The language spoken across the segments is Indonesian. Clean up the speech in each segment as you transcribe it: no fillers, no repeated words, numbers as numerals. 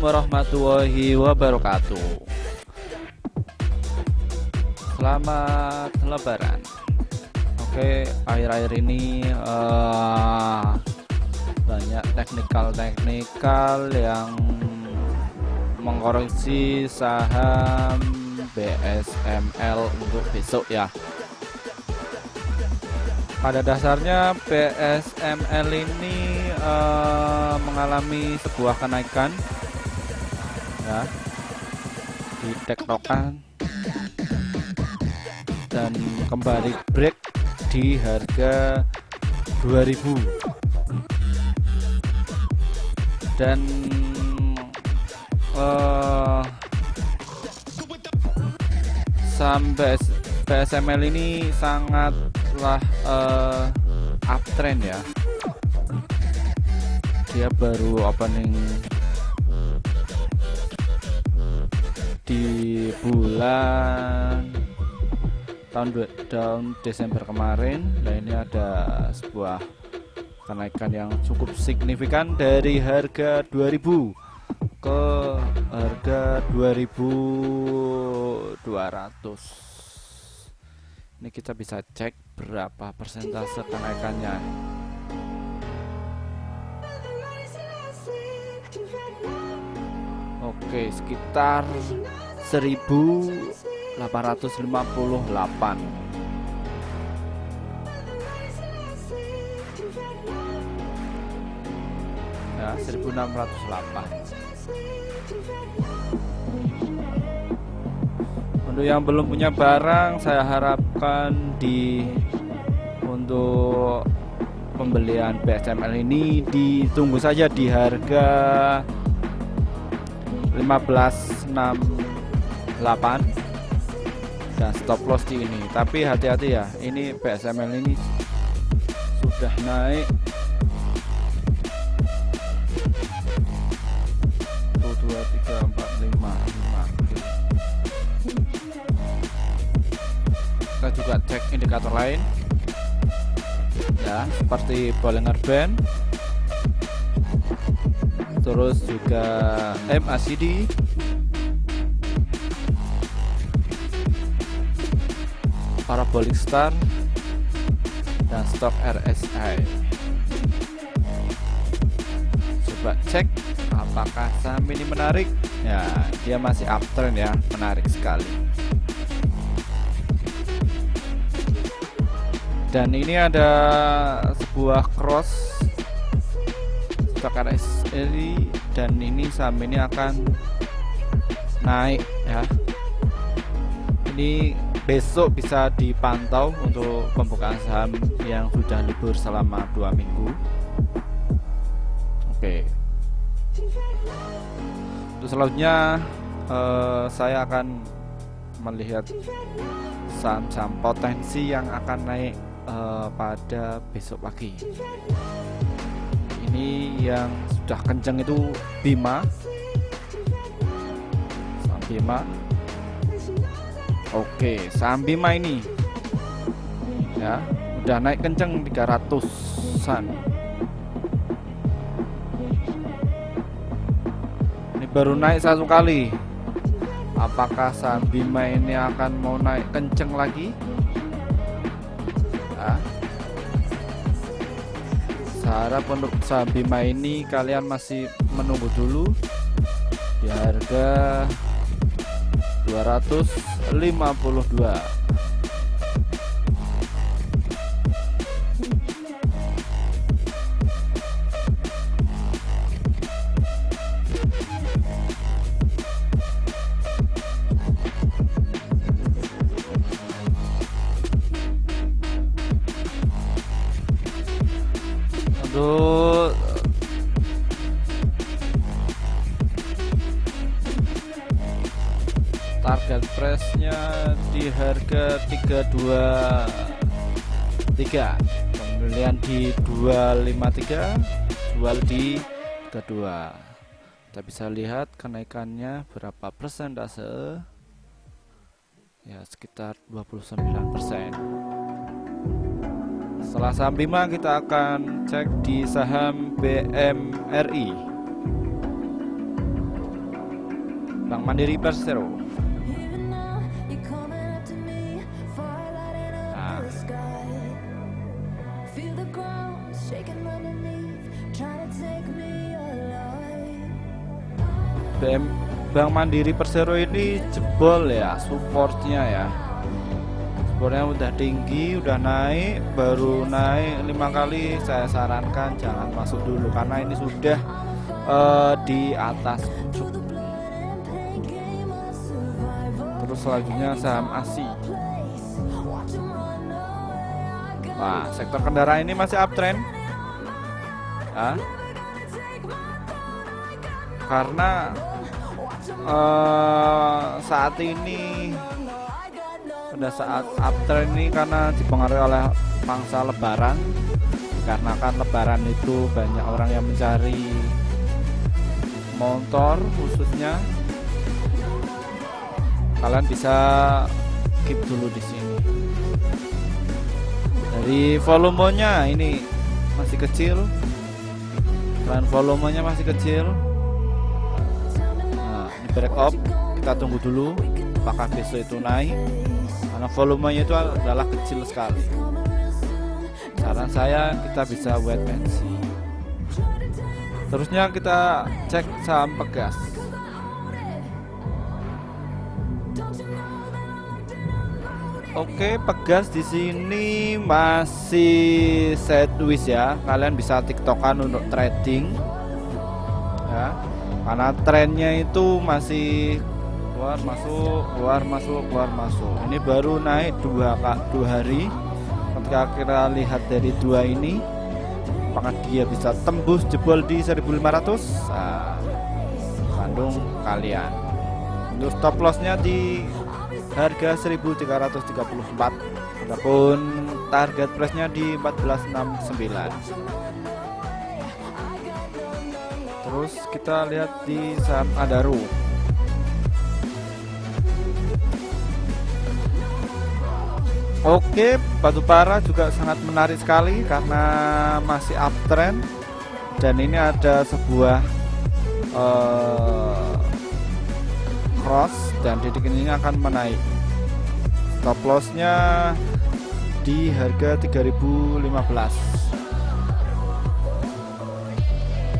warahmatullahi wabarakatuh. Selamat Lebaran. Oke, akhir-akhir ini banyak teknikal yang mengkoreksi saham BSML untuk besok ya. Pada dasarnya BSML ini mengalami sebuah kenaikan ya di tektokan dan kembali break di harga 2000 dan saham BSML ini sangatlah uptrend ya. Dia baru opening di bulan tahun Desember kemarin. Nah, ini ada sebuah kenaikan yang cukup signifikan dari harga 2000 ke harga 2200. Ini kita bisa cek berapa persentase kenaikannya. Oke, sekitar 1858 ya, 1608. Untuk yang belum punya barang, saya harapkan untuk pembelian BSML ini ditunggu saja di harga 1568 dan stop loss di ini. Tapi hati-hati ya, ini BSML ini sudah naik 1 2 3 4 5. Kita juga cek indikator lain ya, seperti Bollinger Band, terus juga MACD, Parabolic Star, dan Stock RSI. Coba cek apakah saham ini menarik ya. Dia masih uptrend ya, menarik sekali. Dan ini ada sebuah cross Stock RSI, dan ini saham ini akan naik ya. Ini besok bisa dipantau untuk pembukaan saham yang sudah libur selama 2 minggu. Oke. Untuk selanjutnya saya akan melihat saham-saham potensi yang akan naik pada besok pagi. Ini yang sudah kenceng itu Bima, saham Bima. Oke, saham Bima ini ya udah naik kenceng 300-an. Ini baru naik satu kali. Apakah saham Bima ini akan mau naik kenceng lagi? Ya. Saya harap untuk saham Bima ini kalian masih menunggu dulu di harga 252. Untuk target price-nya di harga 323, kemudian di 253, jual di 32. Kita bisa lihat kenaikannya berapa persentase ya, sekitar 29%. Setelah saham Bima, kita akan cek di saham BMRI. Bank Mandiri Persero. Nah, Bank Mandiri Persero ini jebol ya supportnya ya. Supportnya udah tinggi, udah naik, baru naik 5 kali. Saya sarankan jangan masuk dulu karena ini sudah di atas pucuk. Terus selanjutnya saham ASI. Nah, sektor kendaraan ini masih uptrend ya, karena saat ini pada saat uptrend ini karena dipengaruhi oleh mangsa lebaran. Karena kan lebaran itu banyak orang yang mencari motor khususnya. Kalian bisa keep dulu di sini. Dari volumenya ini masih kecil. Dan volumenya masih kecil. Nah, ini break up, kita tunggu dulu apakah besok itu naik. Karena volumenya itu adalah kecil sekali. Saran saya kita bisa wait and see. Terusnya kita cek saham Pegas. Oke, Pegas di sini masih sideways ya. Kalian bisa tiktokan untuk trading ya. Karena trennya itu masih keluar masuk, keluar masuk, keluar masuk. Ini baru naik dua hari. Ketika kita lihat dari dua ini, apakah dia bisa tembus jebol di 1500? Nah, Bandung kalian. Untuk stop lossnya di harga 1334. Adapun target price-nya di 1469. Terus kita lihat di saham Adaro. Oke, batubara juga sangat menarik sekali karena masih uptrend dan ini ada sebuah cross dan titik ini akan menaik. Stop loss-nya di harga 3015.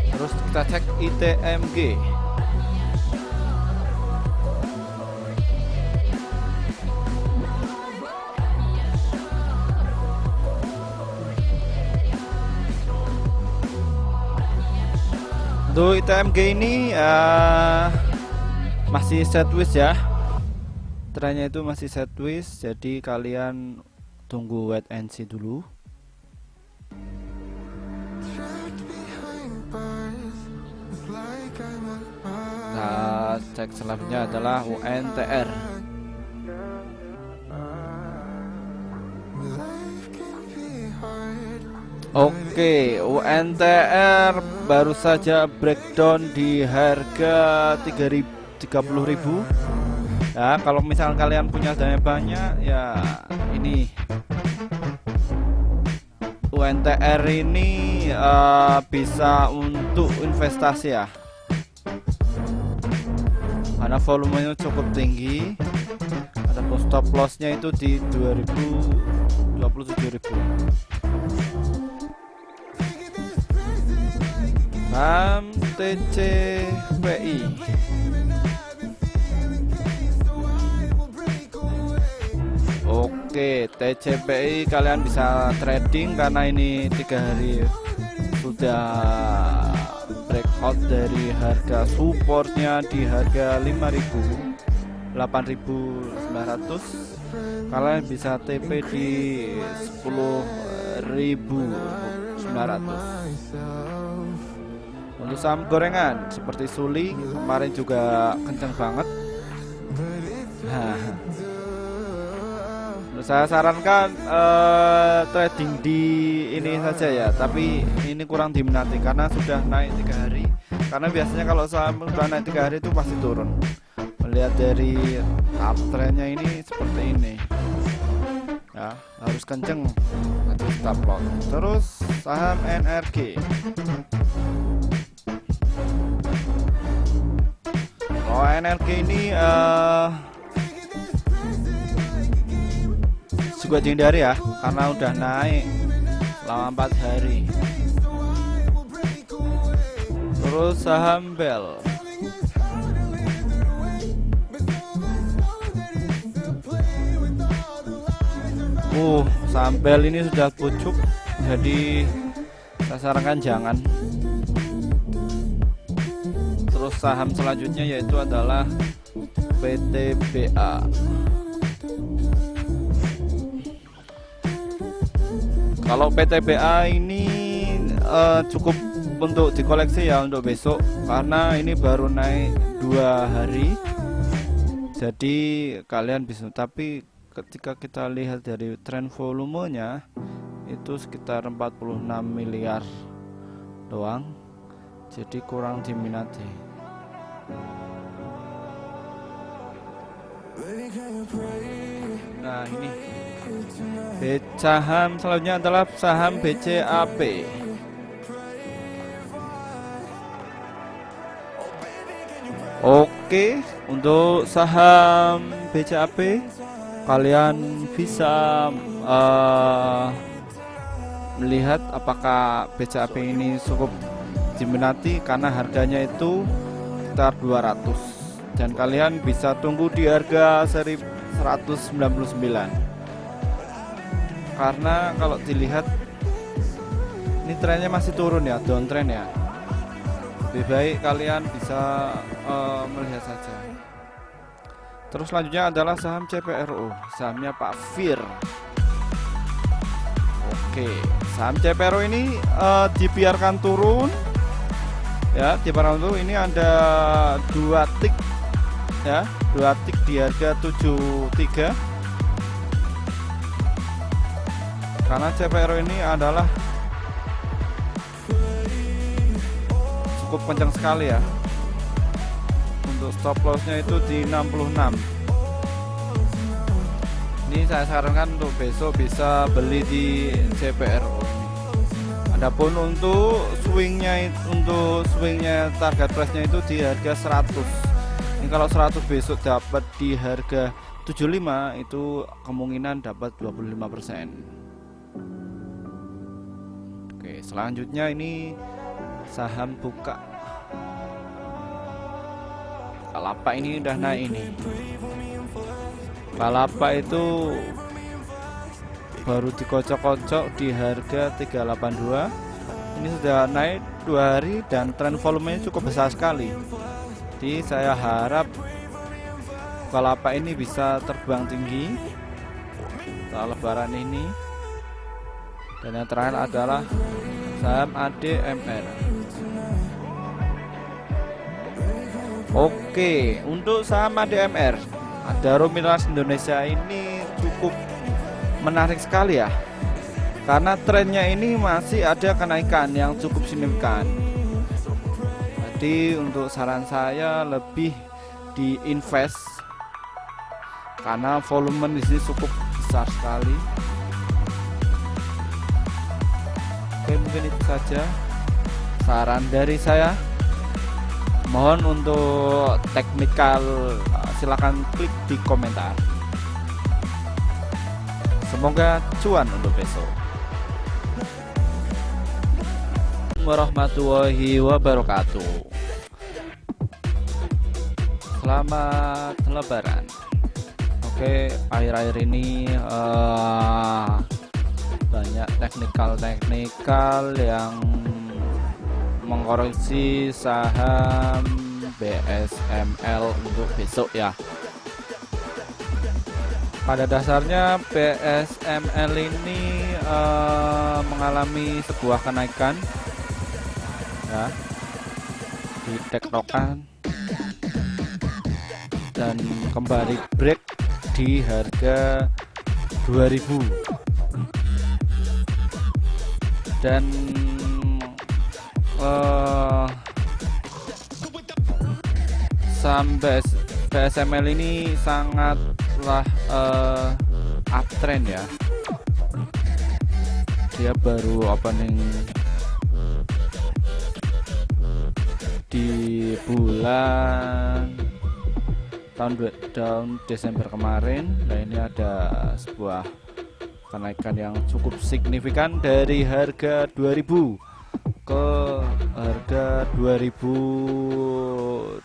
Terus kita cek ITMG. Untuk ITMG ini masih sideways ya. Trennya itu masih sideways, jadi kalian tunggu wait and see dulu. Nah, cek selanjutnya adalah UNTR. Oke, UNTR baru saja breakdown di harga 30.000. Ya, kalau misal kalian punya dana banyak ya ini UNTR ini bisa untuk investasi ya. Karena volumenya cukup tinggi. Ada stop loss-nya itu di 27.000. Saham TCPI. Oke, TCPI kalian bisa trading karena ini 3 hari sudah breakout dari harga supportnya di harga 8.900. Kalian bisa TP di 10.900. Untuk saham gorengan seperti Suli kemarin juga kencang banget. Saya sarankan trading di ini saja ya, tapi ini kurang diminati karena sudah naik 3 hari. Karena biasanya kalau saham sudah naik 3 hari itu pasti turun. Melihat dari uptrendnya ini seperti ini ya, harus kenceng nanti stop loss. Terus saham NRG. NRG ini juga dihindari ya, karena udah naik selama 4 hari. Terus saham Bell, saham Bell ini sudah pucuk, jadi saya sarankan jangan. Terus saham selanjutnya yaitu adalah PTBA. Kalau PTBA ini cukup untuk dikoleksi ya untuk besok, karena ini baru naik 2 hari, jadi kalian bisa. Tapi ketika kita lihat dari tren volumenya itu sekitar 46 miliar doang, jadi kurang diminati. Nah ini saham selanjutnya adalah saham BCAP. Oke, untuk saham BCAP kalian bisa melihat apakah BCAP ini cukup diminati, karena harganya itu sekitar 200, dan kalian bisa tunggu di harga 199. Karena kalau dilihat ini trennya masih turun ya, downtrend ya. Lebih baik kalian bisa melihat saja. Terus selanjutnya adalah saham CPRO, sahamnya Pak Fir. Oke, saham CPRO ini dibiarkan turun ya, dibiarkan turun. Ini ada 2 tik ya, 2 tik di harga 73. Karena CPRO ini adalah cukup kencang sekali ya. Untuk stop lossnya itu di 66. Ini saya sarankan untuk besok bisa beli di CPRO. Adapun untuk swingnya target price-nya itu di harga 100. Ini kalau 100 besok dapat di harga 75, itu kemungkinan dapat 25%. Oke, selanjutnya ini saham Buka. Bukalapak ini udah naik ini. Bukalapak itu baru dikocok-kocok di harga 382. Ini sudah naik 2 hari dan tren volumenya cukup besar sekali. Jadi saya harap Bukalapak ini bisa terbang tinggi setelah lebaran ini. Dan yang terakhir adalah saham ADMR. Oke, untuk saham ADMR, Adaro Minerals Indonesia ini cukup menarik sekali ya, karena trennya ini masih ada kenaikan yang cukup signifikan. Jadi untuk saran saya lebih diinvest, karena volume di sini cukup besar sekali. Oke, mungkin itu saja saran dari saya. Mohon untuk teknikal silakan klik di komentar. Semoga cuan untuk besok. Warahmatullahi wabarakatuh. Selamat lebaran. Oke, akhir-akhir ini banyak teknikal yang mengkoreksi saham BSML untuk besok ya. Pada dasarnya BSML ini mengalami sebuah kenaikan ya, di tektokan dan kembali break di harga 2000, dan saham BSML ini sangatlah uptrend ya. Dia baru opening di bulan tahun Desember kemarin. Nah ini ada sebuah kenaikan yang cukup signifikan dari harga 2000 ke harga 2200.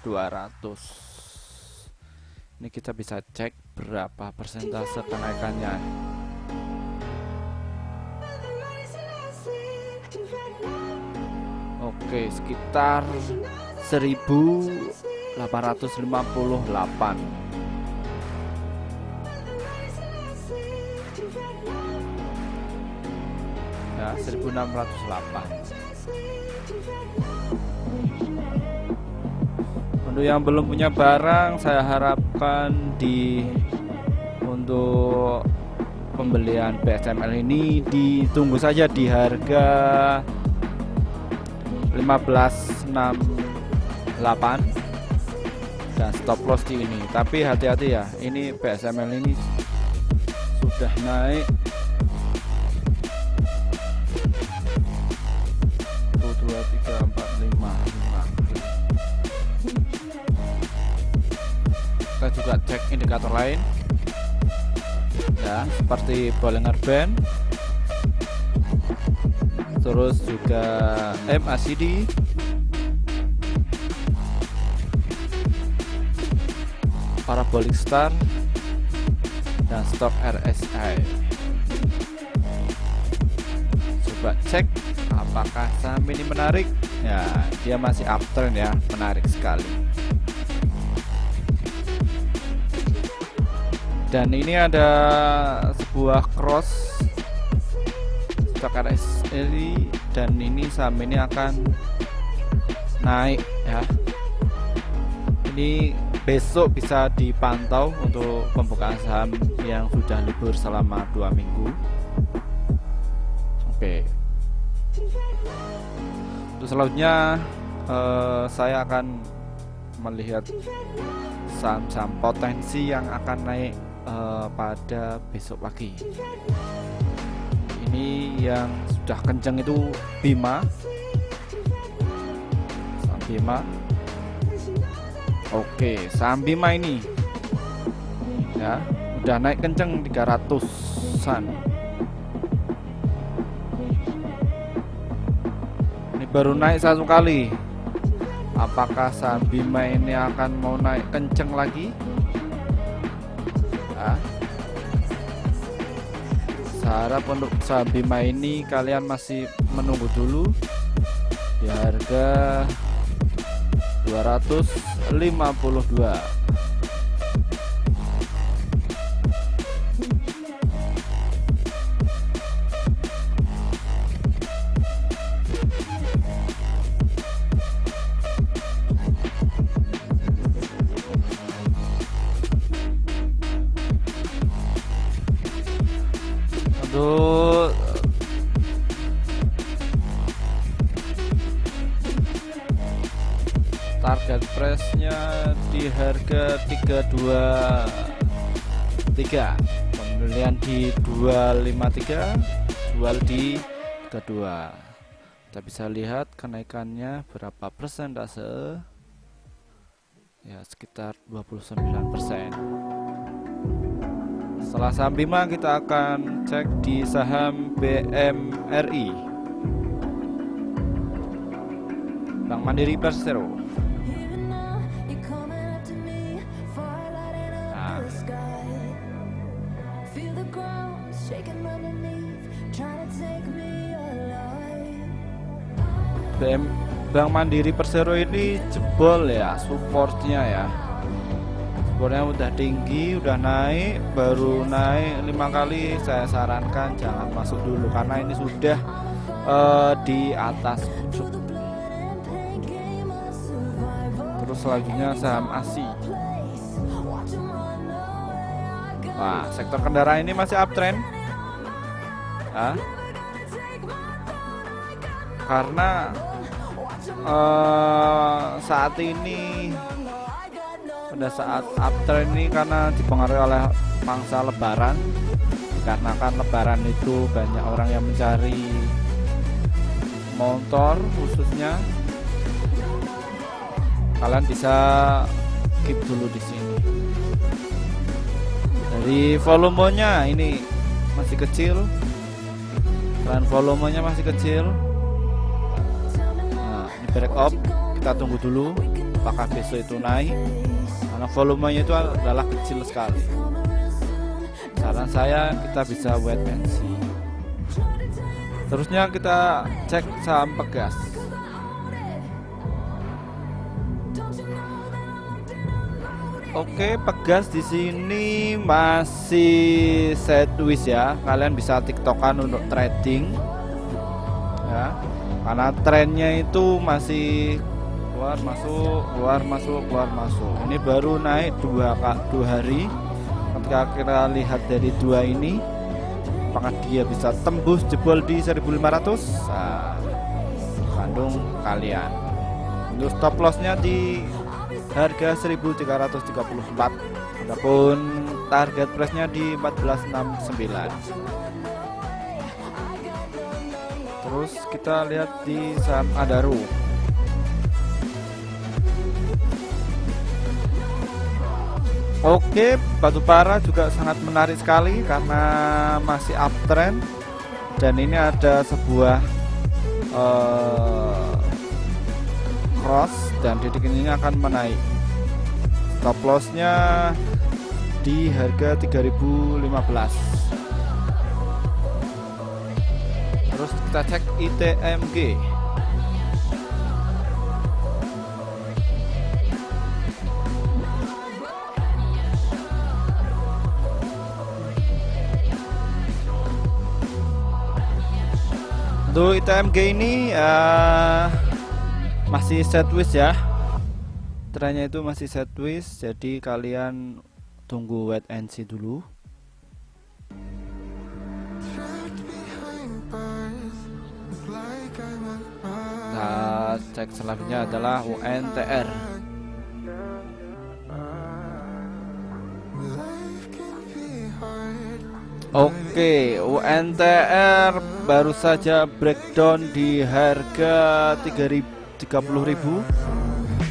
Ini kita bisa cek berapa persentase kenaikannya. Oke, sekitar 1858. Ya, 1608. Untuk yang belum punya barang, saya harapkan untuk pembelian BSML ini ditunggu saja di harga 1568 dan stop loss di ini. Tapi hati-hati ya, ini BSML ini sudah naik 1 2 3 4 5. Kita juga cek indikator lain ya, seperti Bollinger Band, terus juga MACD, Parabolic Star, dan stok RSI. Coba cek apakah saham ini menarik. Ya, dia masih uptrend ya, menarik sekali. Dan ini ada sebuah cross stok RSI, dan ini saham ini akan naik ya. Ini besok bisa dipantau untuk pembukaan saham yang sudah libur selama 2 minggu. Oke. Untuk selanjutnya saya akan melihat saham-saham potensi yang akan naik pada besok pagi. Ini yang sudah kenceng itu Bima, saham Bima. Oke, saham Bima ini ya udah naik kenceng 300-an. Ini baru naik 1 kali. Apakah saham Bima ini akan mau naik kenceng lagi? Ya. Saya harap untuk saham Bima ini kalian masih menunggu dulu di harga 252. Untuk target price-nya di harga 323, pembelian di 253, jual di 32. Kita bisa lihat kenaikannya berapa persentase ya, sekitar 29%. Setelah saham Bima, kita akan cek di saham BMRI, Bank Mandiri Persero. Bank Mandiri Persero ini jebol ya supportnya ya. Supportnya udah tinggi, udah naik, baru naik 5 kali. Saya sarankan jangan masuk dulu karena ini sudah di atas. Terus selanjutnya saham ASI. Wah, sektor kendaraan ini masih uptrend. Karena saat ini pada saat uptrend ini karena dipengaruhi oleh mangsa lebaran, dikarenakan lebaran itu banyak orang yang mencari motor khususnya. Kalian bisa skip dulu di sini. Dari volumenya ini masih kecil, dan volumenya masih kecil. Nah, ini break up, kita tunggu dulu apakah besok itu naik, karena volumenya itu adalah kecil sekali. Saran saya kita bisa wait and see. Terusnya kita cek saham Pegas. Oke, Pegas di sini masih sideways ya. Kalian bisa tiktokan untuk trading ya, karena trennya itu masih keluar masuk keluar masuk keluar masuk. Ini baru naik dua hari. Ketika kita lihat dari dua ini, apakah dia bisa tembus jebol di 1500? Nah, kandung kalian. Untuk stop lossnya di harga 1334, adapun target price-nya di 1469. Terus kita lihat di saham Adaro. Oke, batubara juga sangat menarik sekali karena masih uptrend, dan ini ada sebuah cross, dan titik ini akan menaik. Stop lossnya di harga 3015. Terus kita cek ITMG. Untuk ITMG ini masih sideways ya, trennya itu masih sideways, jadi kalian tunggu wait and see dulu. Nah, cek selanjutnya adalah UNTR. Oke, UNTR baru saja breakdown di harga 30.000.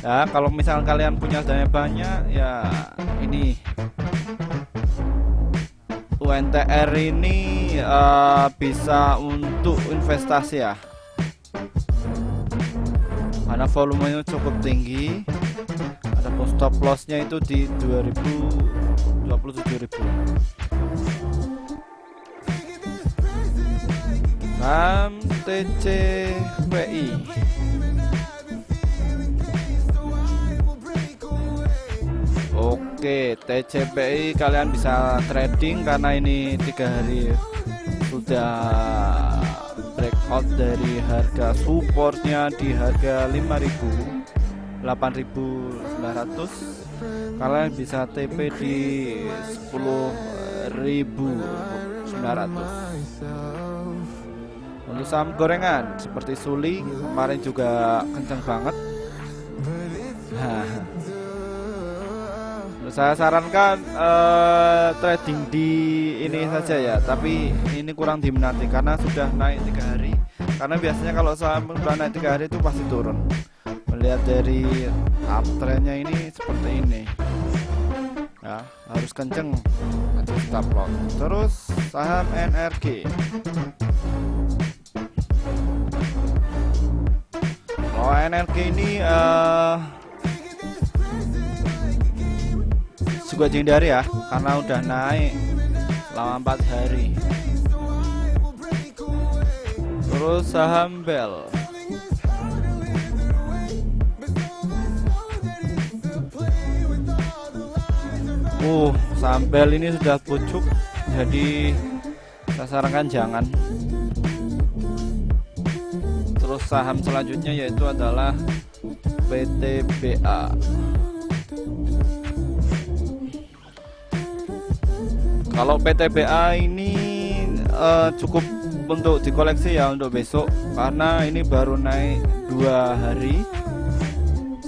Ya, kalau misal kalian punya dana banyak ya, ini UNTR ini bisa untuk investasi ya, karena volumenya cukup tinggi. Ada stop lossnya itu di 27.000. Saham TCPI. Oke, TCPI kalian bisa trading karena ini 3 hari sudah breakout dari harga supportnya di harga 8.900. Kalian bisa TP di 10.900. Untuk saham gorengan seperti Suli kemarin juga kencang banget. Saya sarankan trading di ini saja ya, tapi ini kurang diminati karena sudah naik 3 hari. Karena biasanya kalau saham sudah naik 3 hari itu pasti turun. Melihat dari uptrendnya ini seperti ini ya, harus kenceng atau stop loss. Terus saham NRG. NRG ini juga dihindari ya, karena udah naik selama 4 hari. Terus saham Bell. Saham Bell ini sudah pucuk, jadi saya sarankan jangan. Terus saham selanjutnya yaitu adalah PTBA. Kalau PTBA ini cukup untuk dikoleksi ya untuk besok, karena ini baru naik 2 hari,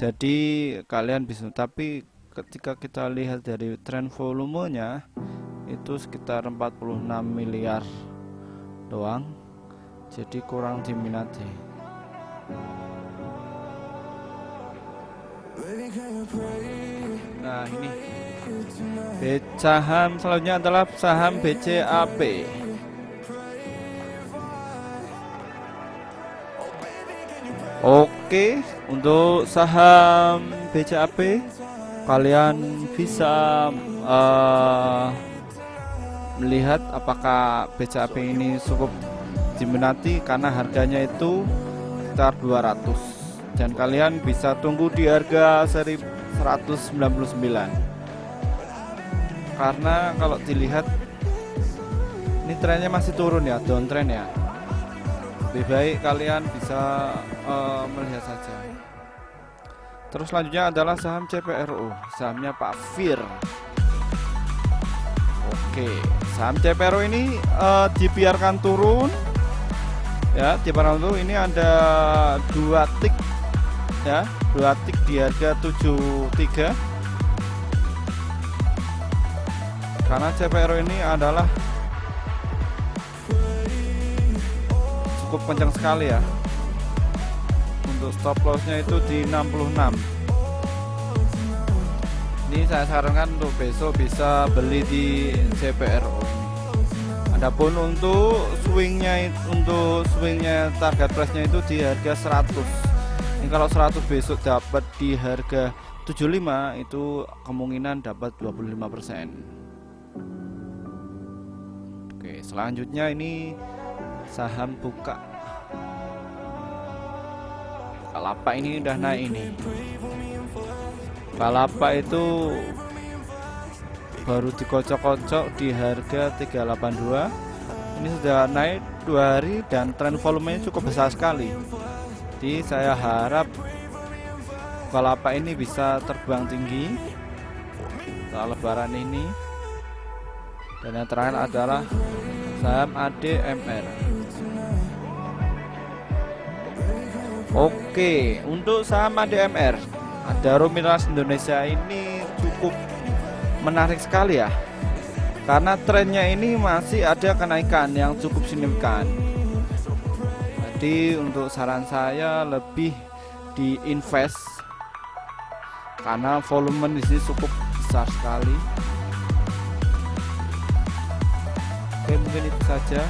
jadi kalian bisa. Tapi ketika kita lihat dari tren volumenya itu sekitar 46 miliar doang, jadi kurang diminati. Nah ini saham selanjutnya adalah saham BCAP. Oke, untuk saham BCAP kalian bisa melihat apakah BCAP ini cukup diminati karena harganya itu sekitar 200 dan kalian bisa tunggu di harga 199 karena kalau dilihat ini trennya masih turun ya, downtrend ya. Lebih baik kalian bisa melihat saja. Terus selanjutnya adalah saham CPRO, sahamnya Pak Fir. Oke, saham CPRO ini dibiarkan turun ya, dibiarkan turun. Ini ada 2 tik ya, 2 tik di harga 73 karena CPRO ini adalah cukup kencang sekali ya. Untuk stop lossnya itu di 66. Ini saya sarankan untuk besok bisa beli di CPRO. Adapun untuk swingnya target price-nya itu di harga 100. Ini kalau 100 besok dapat di harga 75 itu kemungkinan dapat 25%. Oke, selanjutnya ini saham Bukalapak ini udah naik ini. Bukalapak itu baru dikocok-kocok di harga 382. Ini sudah naik 2 hari dan tren volumenya cukup besar sekali. Jadi saya harap Bukalapak ini bisa terbang tinggi setelah lebaran ini. Dan yang terakhir adalah saham ADMR. Oke, untuk saham ADMR, Adaro Minerals Indonesia ini cukup menarik sekali ya, karena trennya ini masih ada kenaikan yang cukup signifikan. Jadi untuk saran saya lebih di invest karena volume di sini cukup besar sekali. Oke, mungkin itu saja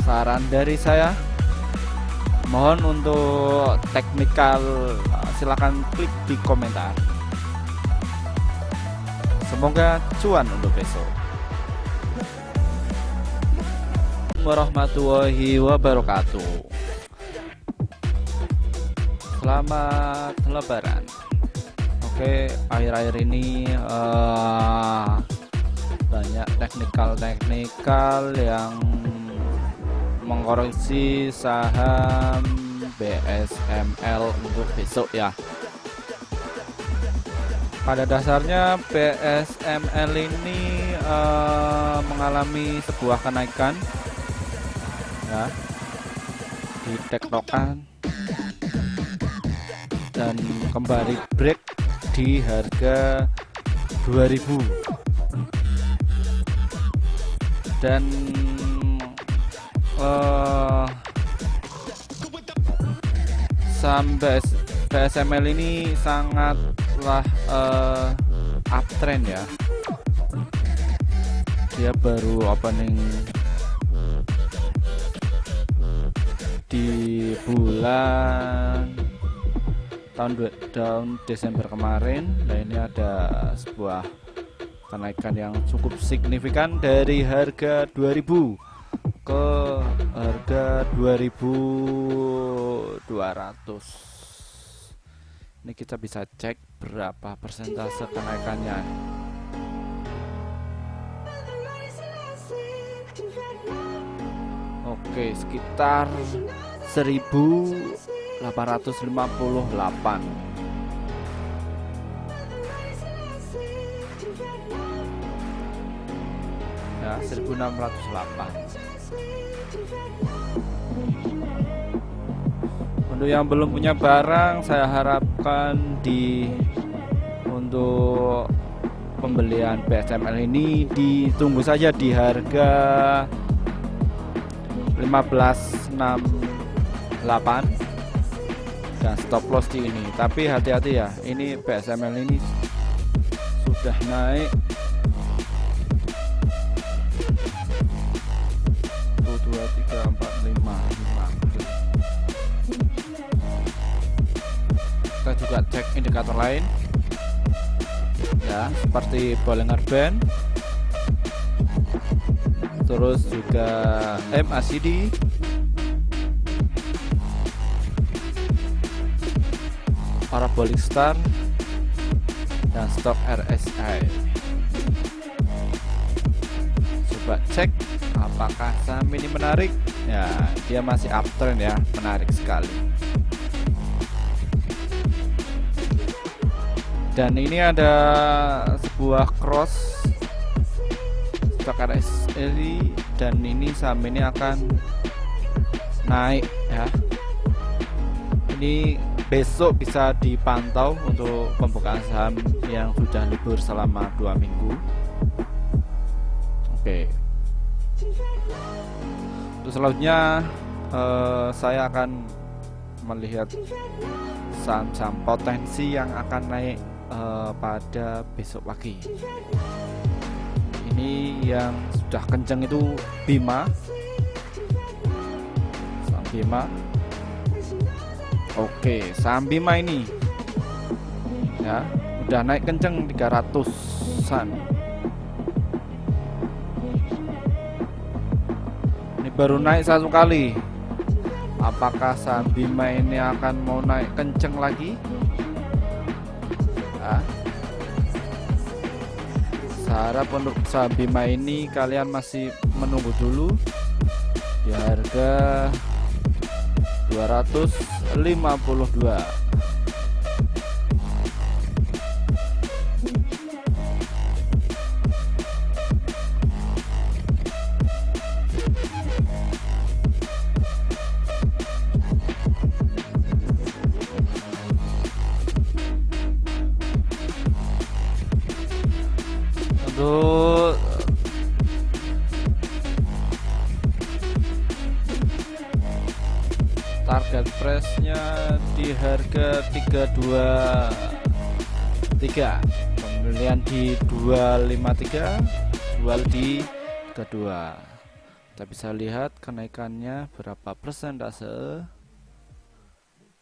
saran dari saya. Mohon untuk teknikal silakan klik di komentar. Semoga cuan untuk besok. Warahmatullahi wabarakatuh. Selamat lebaran. Oke, akhir-akhir ini banyak teknikal yang mengkoreksi saham BSML untuk besok ya. Pada dasarnya BSML ini mengalami sebuah kenaikan ya, di tektokan dan kembali break di harga 2000 dan saham BSML ini sangatlah uptrend ya. Dia baru opening di bulan tahun Desember kemarin. Nah, ini ada sebuah kenaikan yang cukup signifikan dari harga 2000 ke harga 2200. Ini kita bisa cek berapa persentase kenaikannya. Oke, sekitar 1858. Ya, 1608. Untuk yang belum punya barang, saya harapkan untuk pembelian BSML ini ditunggu saja di harga 1568 dan stop loss di ini. Tapi hati-hati ya, ini BSML ini sudah naik 1 2 3 4 5. Kita juga cek indikator lain ya, seperti Bollinger Band, terus juga MACD, Parabolic Star, dan stok RSI. Coba cek apakah saham ini menarik. Ya, dia masih uptrend ya, menarik sekali. Dan ini ada sebuah cross stok RSI, dan ini saham ini akan naik ya. Ini besok bisa dipantau untuk pembukaan saham yang sudah libur selama 2 minggu. Oke. Terus selanjutnya saya akan melihat saham-saham potensi yang akan naik pada besok pagi. Ini yang sudah kenceng itu Bima, saham Bima. Oke, saham Bima ini ya udah naik kenceng 300-an. Ini baru naik 1 kali. Apakah saham Bima ini akan mau naik kenceng lagi? Nah, saya harap untuk saham Bima ini kalian masih menunggu dulu di harga 252. Untuk target price-nya di harga 323, pembelian di 253, jual di 32. Kita bisa lihat kenaikannya berapa persentase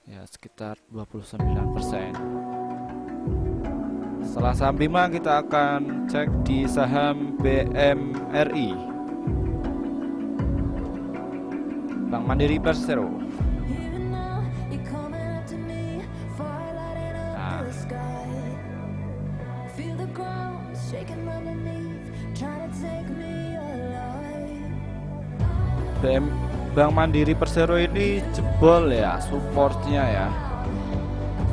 ya, sekitar 29%. Setelah saham Bima, kita akan cek di saham BMRI, Bank Mandiri Persero. Nah, Bank Mandiri Persero ini jebol ya supportnya ya.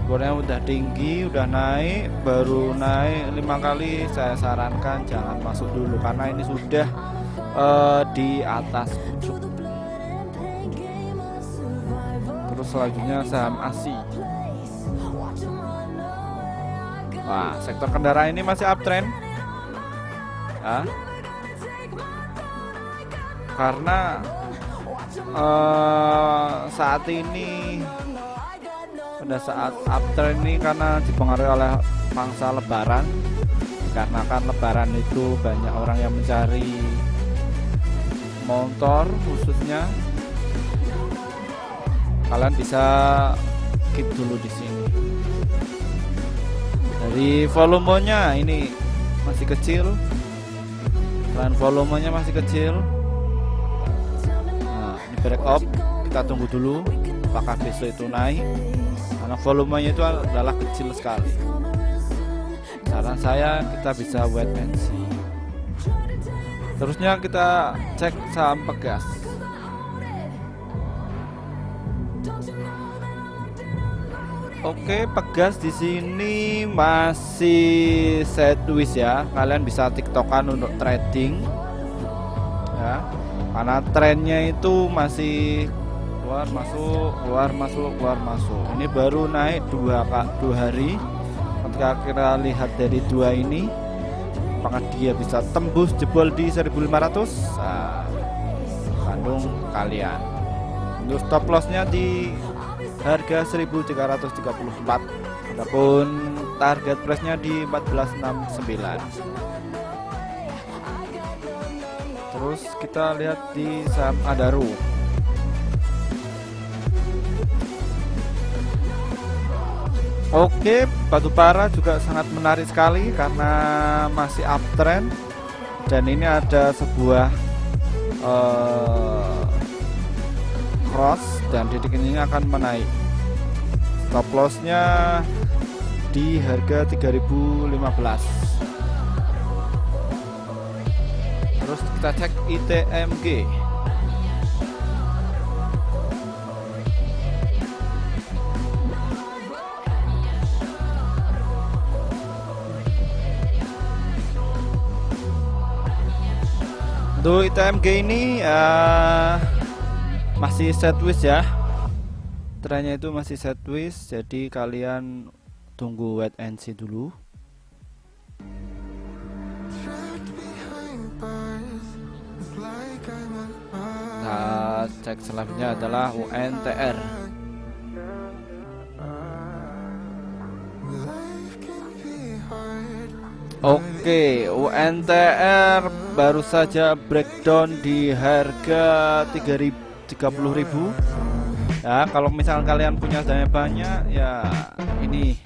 Supportnya udah tinggi, udah naik, baru naik 5 kali. Saya sarankan jangan masuk dulu karena ini sudah di atas pucuk. Terus selanjutnya saham ASI. Wah, sektor kendaraan ini masih uptrend ya, karena saat ini pada saat uptrend ini karena dipengaruhi oleh mangsa lebaran. Karena kan lebaran itu banyak orang yang mencari motor khususnya. Kalian bisa keep dulu di sini. Dari volumenya ini masih kecil, dan volumenya masih kecil. Nah, ini break up, kita tunggu dulu apakah besok itu naik, karena volumenya itu adalah kecil sekali. Saran saya kita bisa wait and see. Terusnya kita cek saham Pegas. Oke, Pegas di sini masih sideways ya. Kalian bisa tiktokan untuk trading ya, karena trennya itu masih keluar masuk, keluar masuk, keluar masuk. Ini baru naik 2 hari. Ketika kita lihat dari 2 ini, apakah dia bisa tembus jebol di 1500? Nah, kandung kalian. Untuk stop lossnya di harga 1334. Adapun target price-nya di 1469. Terus kita lihat di saham Adaro. Oke, batubara juga sangat menarik sekali karena masih uptrend, dan ini ada sebuah cross dan titik ini akan menaik. Stop loss-nya di harga 3015. Terus kita cek ITMG. Untuk ITMG ini masih sideways ya, trennya itu masih sideways, jadi kalian tunggu wait and see dulu. Nah, cek selanjutnya adalah UNTR. Oke, UNTR baru saja breakdown di harga 30.000. Ya, kalau misalkan kalian punya dana banyak, ya ini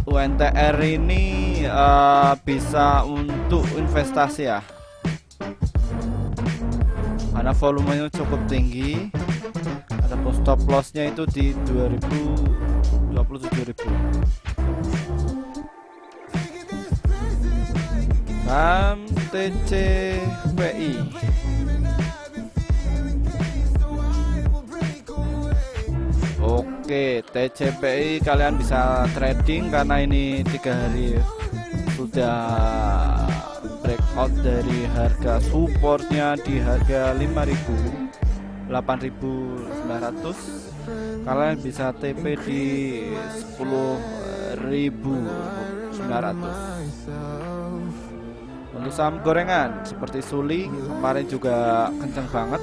UNTR ini bisa untuk investasi ya, karena volumenya cukup tinggi. Ada stop lossnya itu di 27.000. Saham TCPI. Oke, TCPI kalian bisa trading karena ini 3 hari sudah breakout dari harga supportnya di harga 8.900. Kalian bisa TP di 10.900. Untuk saham gorengan seperti Suli kemarin juga kencang banget.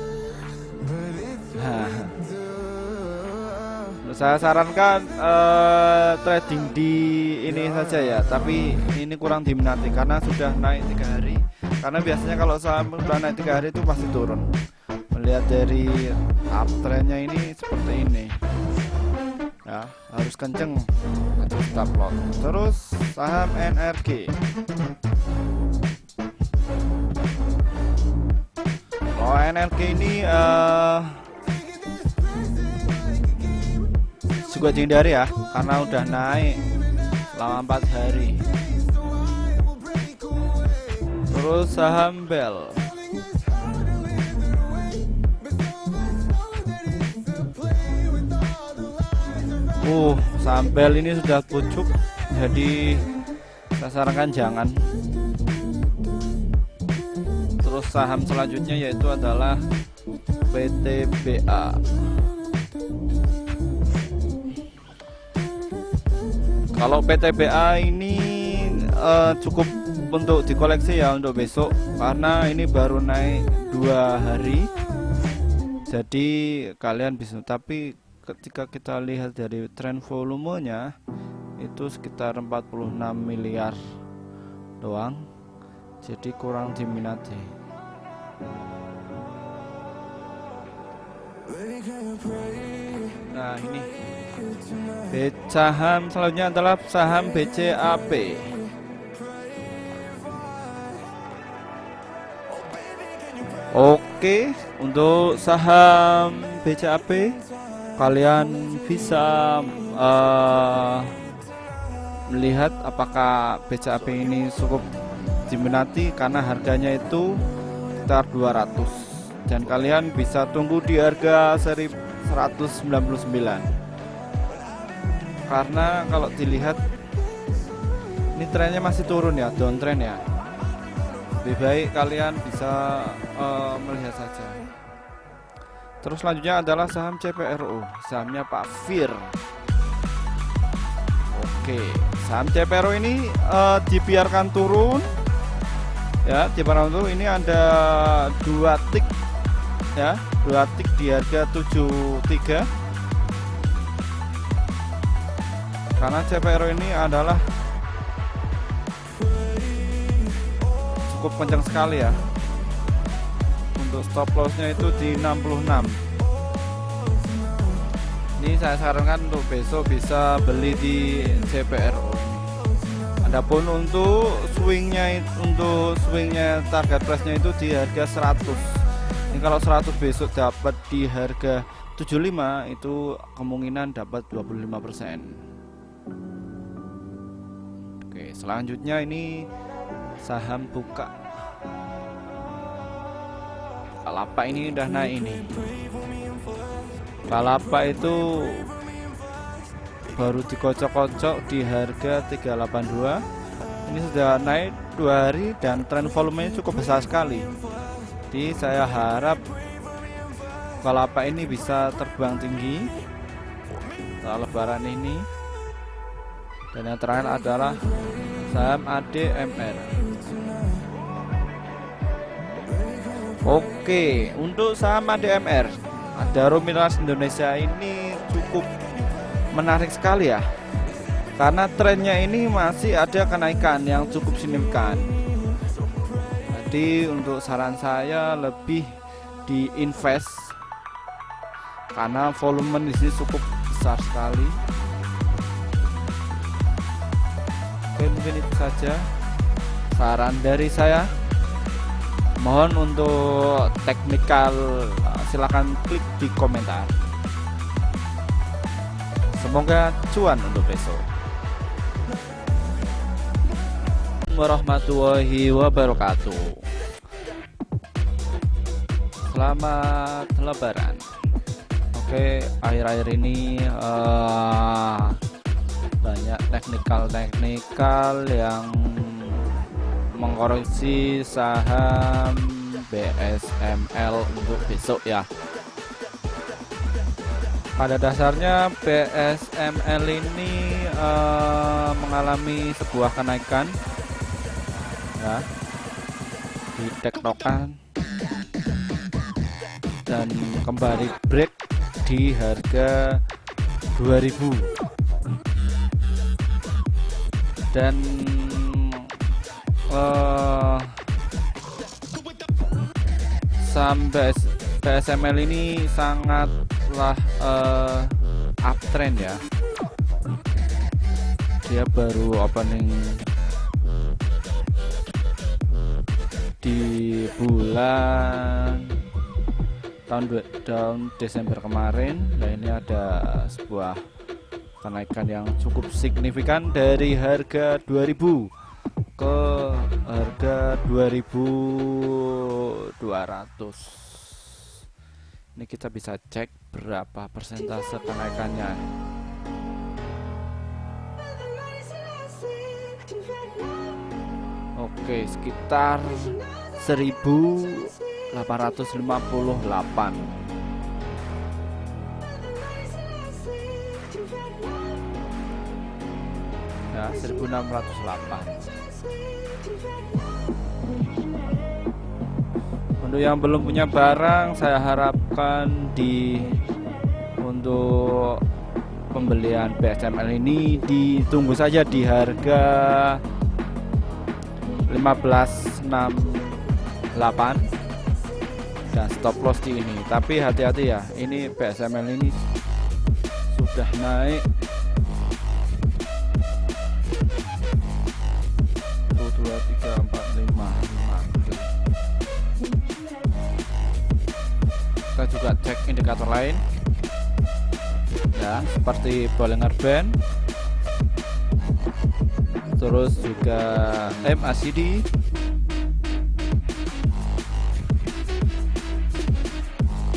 Saya sarankan trading di ini saja ya, tapi ini kurang diminati karena sudah naik 3 hari. Karena biasanya kalau saham sudah naik 3 hari itu pasti turun. Melihat dari uptrendnya ini seperti ini ya, harus kenceng atau stop loss. Terus saham NRG. Oh, NRG ini juga dihindari ya, karena udah naik selama 4 hari. Terus saham Bell. Saham Bell ini sudah pucuk, jadi saya sarankan jangan. Terus saham selanjutnya yaitu adalah PTBA. Kalau PTBA ini cukup untuk dikoleksi ya untuk besok, karena ini baru naik 2 hari, jadi kalian bisa. Tapi ketika kita lihat dari tren volumenya itu sekitar 46 miliar doang, jadi kurang diminati. Nah, ini saham selanjutnya adalah saham BCAP. Oke, untuk saham BCAP kalian bisa melihat apakah BCAP ini cukup diminati karena harganya itu sekitar 200, dan kalian bisa tunggu di harga 199. Karena kalau dilihat ini trennya masih turun ya, downtrend ya. Lebih baik kalian bisa melihat saja. Terus selanjutnya adalah saham CPRO, sahamnya Pak Fir. Oke, saham CPRO ini dibiarkan turun ya, dibiarkan turun. Ini ada 2 tick ya, 2 tick di harga 73. karena CPR ini adalah cukup kencang sekali ya. Untuk stop lossnya itu di 66. Ini saya sarankan untuk besok bisa beli di CPRO. Adapun untuk swingnya target price-nya itu di harga 100. Ini kalau 100 besok dapat di harga 75, itu kemungkinan dapat 25%. Oke, selanjutnya ini saham buka. Bukalapak ini udah naik ini. Bukalapak itu baru dikocok-kocok di harga 382. Ini sudah naik 2 hari dan tren volumenya cukup besar sekali. Jadi saya harap Bukalapak ini bisa terbang tinggi setelah lebaran ini. Dan yang terakhir adalah saham ADMR. Oke, untuk saham ADMR, Adaro Minerals Indonesia ini cukup menarik sekali ya, karena trennya ini masih ada kenaikan yang cukup signifikan. Jadi untuk saran saya lebih di invest karena volume di sini cukup besar sekali. Oke, mungkin itu saja saran dari saya. Mohon untuk teknikal silahkan klik di komentar. Semoga cuan untuk besok. Warahmatullahi wabarakatuh. Selamat lebaran. Oke, akhir-akhir ini banyak teknikal yang mengkoreksi saham BSML untuk besok ya. Pada dasarnya BSML ini mengalami sebuah kenaikan ya, di tektokan dan kembali break di harga 2000 dan saham BSML ini sangatlah uptrend ya. Dia baru opening di bulan tahun Desember kemarin. Nah, ini ada sebuah kenaikan yang cukup signifikan dari harga 2000 ke harga 2200. Ini kita bisa cek berapa persentase kenaikannya. Oke, sekitar 1858. Ya, 1608. Untuk yang belum punya barang, saya harapkan untuk pembelian BSML ini ditunggu saja di harga 1568 dan stop loss di ini. Tapi hati-hati ya, ini BSML ini sudah naik 1, 2, 3, 4, 5. Kita juga cek indikator lain ya, seperti Bollinger Band, terus juga MACD,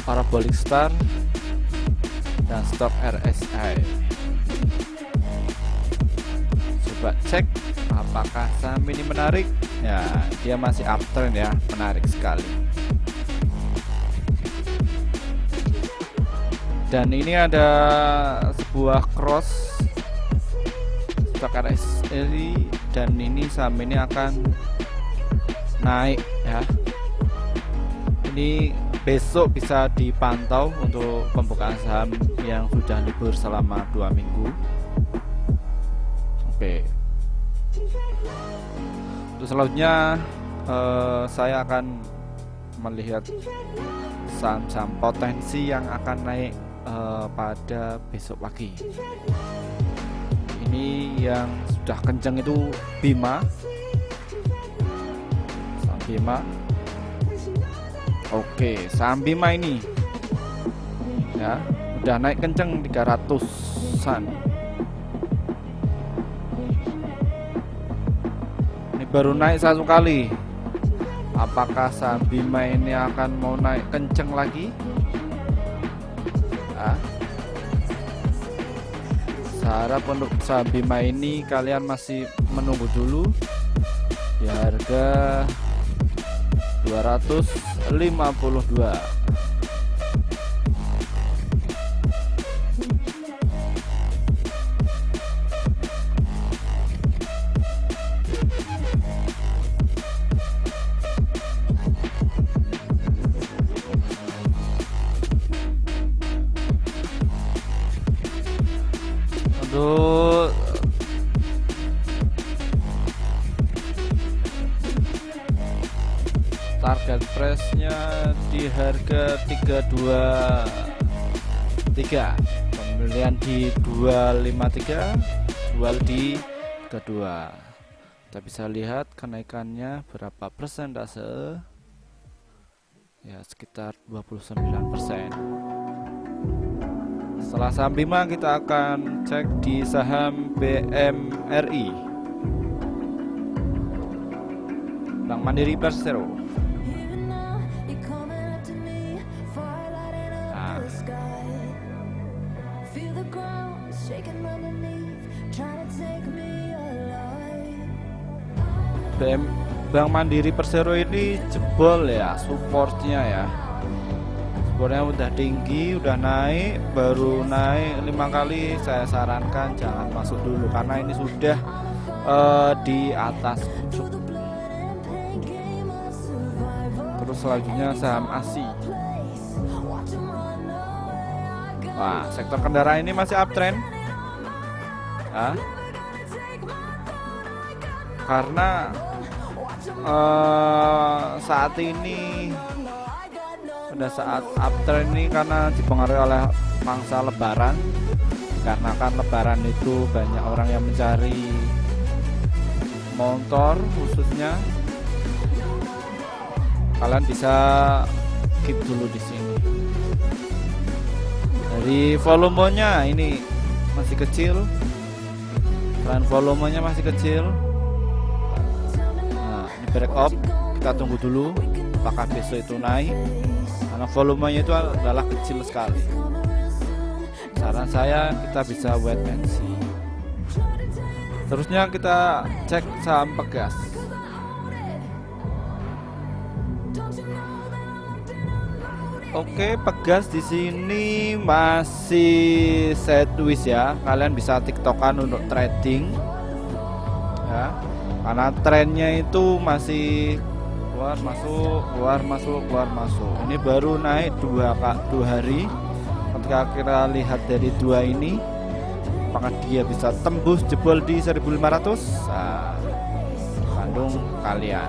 Parabolic Star, dan Stock RSI. Coba cek apakah saham ini menarik. Ya, dia masih uptrend ya, menarik sekali. Dan ini ada sebuah cross Stock RSI, dan ini saham ini akan naik ya. Ini besok bisa dipantau untuk pembukaan saham yang sudah libur selama 2 minggu. Oke. Untuk selanjutnya saya akan melihat saham-saham potensi yang akan naik pada besok pagi. Ini yang sudah kenceng itu Bima. Saham Bima. Oke, saham Bima ini ya udah naik kenceng 300-an. Ini baru naik satu kali. Apakah saham Bima ini akan mau naik kenceng lagi? Nah, saya harap untuk saham Bima ini kalian masih menunggu dulu di harga 252. Untuk target price-nya di harga 323, pembelian di 253, jual di 32. Kita bisa lihat kenaikannya berapa persentase, ya sekitar 29%. Setelah saham Bima, kita akan cek di saham BMRI, Bank Mandiri Persero. Nah, Bank Mandiri Persero ini jebol ya supportnya ya. Supportnya udah tinggi, udah naik, baru naik 5 kali. Saya sarankan jangan masuk dulu karena ini sudah di atas pucuk. Terus selanjutnya saham ASI. Wah, sektor kendaraan ini masih uptrend ya, karena saat ini pada saat uptrend ini karena dipengaruhi oleh mangsa lebaran. Karena kan lebaran itu banyak orang yang mencari motor khususnya. Kalian bisa keep dulu di sini. Dari volumenya ini masih kecil. Tren volumenya masih kecil. Nah, ini break up. Kita tunggu dulu apakah besok itu naik. Karena volumenya itu adalah kecil sekali. Saran saya kita bisa wait and see. Terusnya kita cek saham Pegas. Oke, Pegas di sini masih sideways ya. Kalian bisa tiktokan untuk trading ya. Karena trennya itu masih keluar masuk, keluar masuk, keluar masuk. Ini baru naik dua hari. Ketika kita lihat dari dua ini, apakah dia bisa tembus jebol di 1500? Nah, Bandung kalian.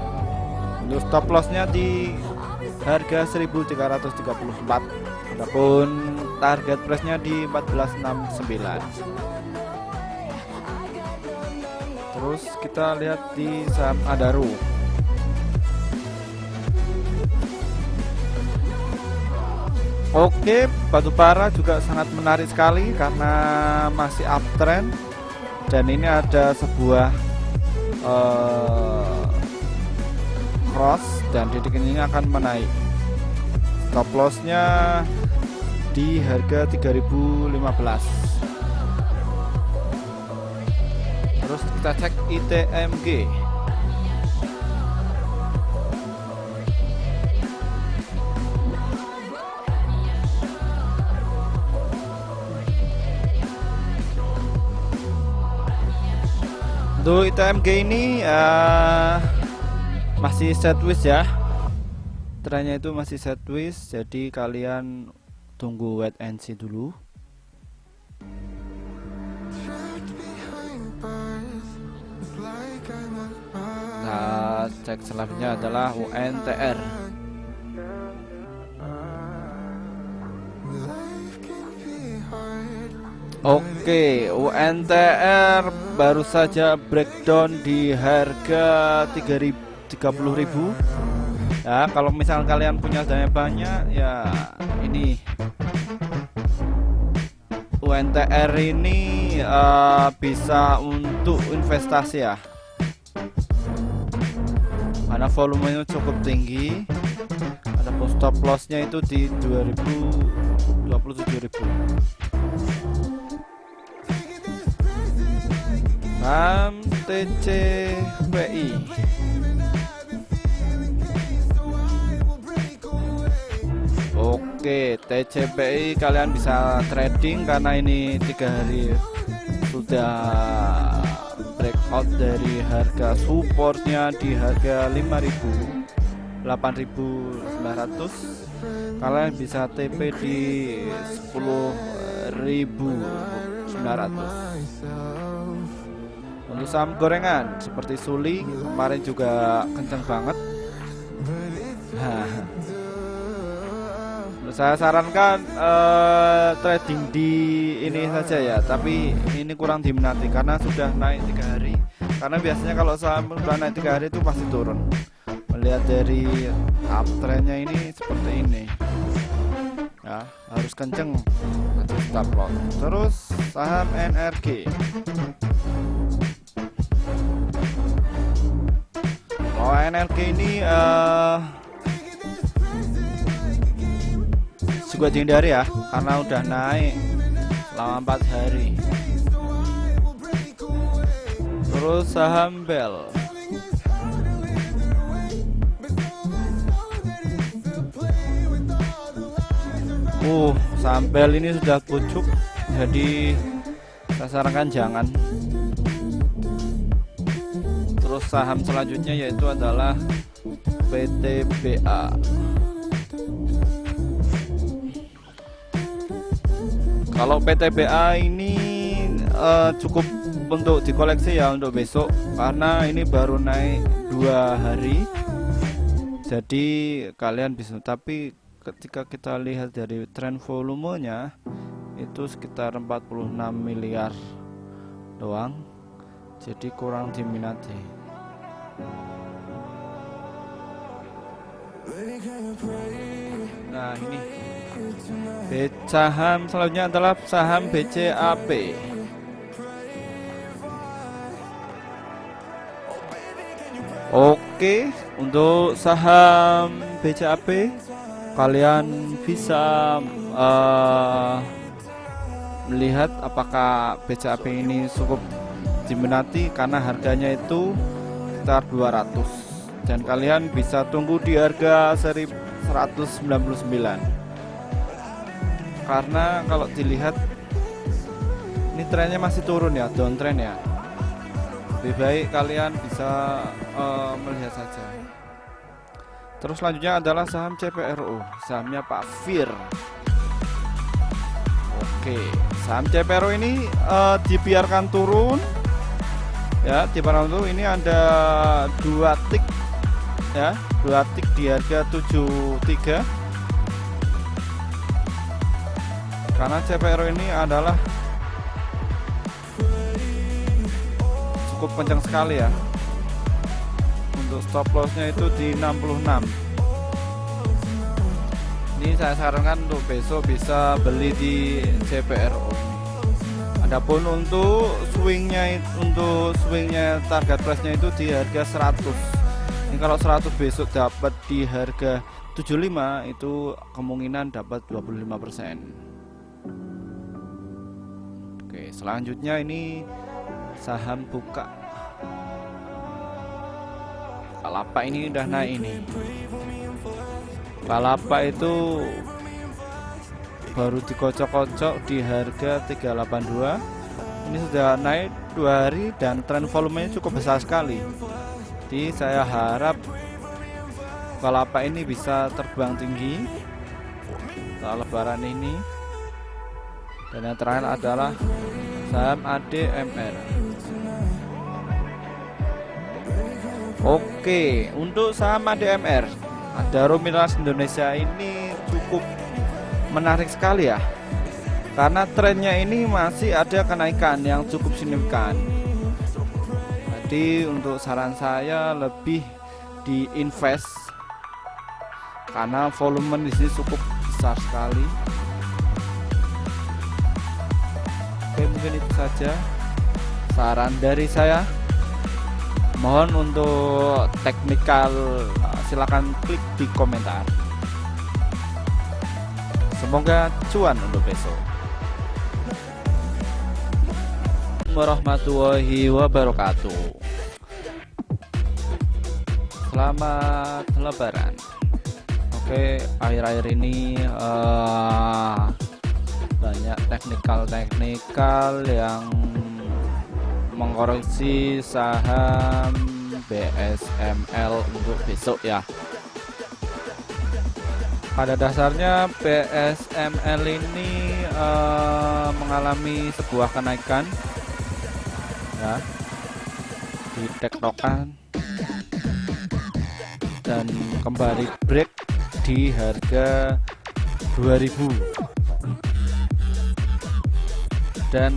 Untuk stop lossnya di harga 1334. Adapun target price-nya di 1469. Terus kita lihat di saham Adaro. Oke, batubara juga sangat menarik sekali karena masih uptrend dan ini ada sebuah cross dan titik ini akan menaik. Stop loss-nya di harga 3015. Terus kita cek ITMG. Untuk ITMG ini masih sideways ya. Trennya itu masih sideways, jadi kalian tunggu wait and see dulu. Nah, cek selanjutnya adalah UNTR. Oke, UNTR baru saja breakdown di harga 30.000. Ya, kalau misal kalian punya dana banyak, ya ini UNTR ini bisa untuk investasi ya, karena volumenya cukup tinggi. Ada stop lossnya itu di 27.000. Saham TCBI. Oke, TCBI kalian bisa trading karena ini 3 hari sudah breakout dari harga supportnya di harga 8.900. Kalian bisa TP di 10.900. Untuk saham gorengan seperti Suli kemarin juga kenceng banget. Saya sarankan trading di ini saja ya, tapi ini kurang diminati karena sudah naik 3 hari. Karena biasanya kalau saham sudah naik 3 hari itu pasti turun. Melihat dari uptrendnya ini seperti ini ya, harus kenceng nanti stop loss. Terus saham NRG. Oh, NRG ini juga dihindari ya, karena udah naik selama 4 hari. Terus saham Bell. Saham Bell ini sudah pucuk, jadi saya sarankan jangan. Terus saham selanjutnya yaitu adalah PTBA. Kalau PTBA ini cukup untuk dikoleksi ya untuk besok, karena ini baru naik 2 hari. Jadi kalian bisa, tapi ketika kita lihat dari tren volumenya itu sekitar 46 miliar doang, jadi kurang diminati. Nah, ini saham selanjutnya adalah saham BCAP. Oke, untuk saham BCAP kalian bisa melihat apakah BCAP ini cukup diminati karena harganya itu sekitar 200, dan kalian bisa tunggu di harga 199. Karena kalau dilihat ini trennya masih turun ya, downtrend ya. Lebih baik kalian bisa melihat saja. Terus selanjutnya adalah saham CPRO, sahamnya Pak Fir. Oke, saham CPRO ini dibiarkan turun ya, dibiarkan turun. Ini ada 2 tik ya, 2 tik di harga 73. Karena CPRO ini adalah cukup kencang sekali ya. Untuk stop lossnya itu di 66. Ini saya sarankan untuk besok bisa beli di CPRO. Adapun untuk swingnya target price-nya itu di harga 100. Ini kalau 100 besok dapat di harga 75, itu kemungkinan dapat 25%. Oke, selanjutnya ini saham Bukalapak ini udah naik ini. Bukalapak itu baru dikocok-kocok di harga 382. Ini sudah naik 2 hari dan tren volumenya cukup besar sekali. Jadi saya harap Bukalapak ini bisa terbang tinggi setelah lebaran ini. Dan yang terakhir adalah saham ADMR. Oke, untuk saham ADMR, Adaro Minerals Indonesia ini cukup menarik sekali ya, karena trennya ini masih ada kenaikan yang cukup signifikan. Jadi untuk saran saya lebih di invest karena volume di sini cukup besar sekali. Oke, mungkin itu saja saran dari saya. Mohon untuk teknikal silakan klik di komentar. Semoga cuan untuk besok. Warahmatullahi wabarakatuh. Selamat Lebaran. Oke, akhir-akhir ini banyak teknikal yang mengkoreksi saham BSML untuk besok ya. Pada dasarnya BSML ini mengalami sebuah kenaikan ya di tektokan dan kembali break di harga 2000 dan